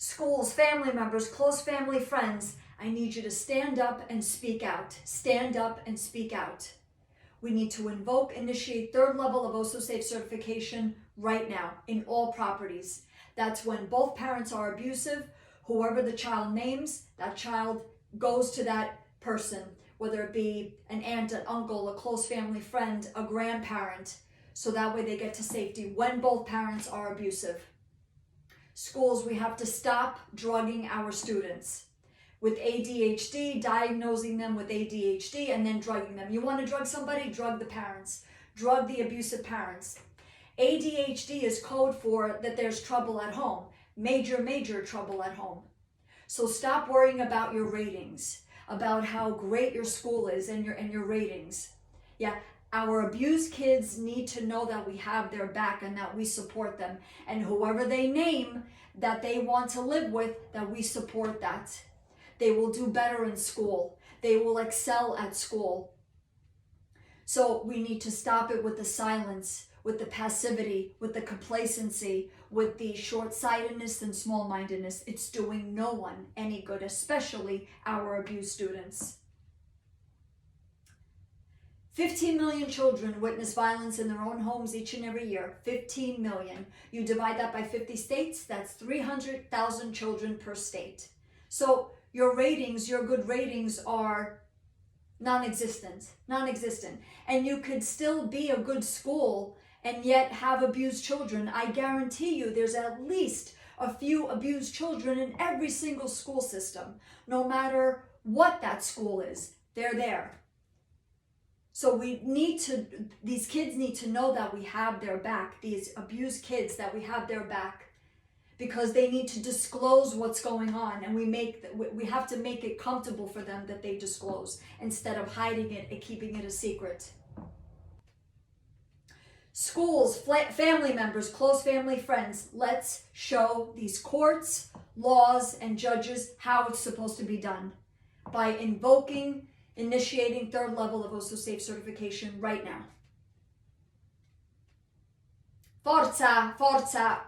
schools, family members, close family, friends, I need you to stand up and speak out. Stand up and speak out. We need to invoke, initiate third level of Osso Safe Certification right now in all properties. That's when both parents are abusive. Whoever the child names, that child goes to that person, whether it be an aunt, an uncle, a close family friend, a grandparent, so that way they get to safety when both parents are abusive. Schools, we have to stop drugging our students with ADHD, diagnosing them with ADHD, and then drugging them. You want to drug somebody? Drug the parents. Drug the abusive parents. ADHD is code for that there's trouble at home. Major trouble at home. So stop worrying about your ratings, about how great your school is and your ratings. Yeah, our abused kids need to know that we have their back and that we support them. And whoever they name that they want to live with, that we support that. They will do better in school. They will excel at school. So we need to stop it with the silence, with the passivity, with the complacency, with the short-sightedness and small-mindedness. It's doing no one any good, especially our abused students. 15 million children witness violence in their own homes each and every year. 15 million. You divide that by 50 states, that's 300,000 children per state. So your ratings, your good ratings are non-existent. And you could still be a good school and yet have abused children. I guarantee you there's at least a few abused children in every single school system. No matter what that school is, they're there. So these kids need to know that we have their back, these abused kids, that we have their back, because they need to disclose what's going on, and we have to make it comfortable for them that they disclose instead of hiding it and keeping it a secret. Schools, family members, close family, friends, let's show these courts, laws, and judges how it's supposed to be done by invoking, initiating third level of Osso Safe Certification right now. Forza, forza!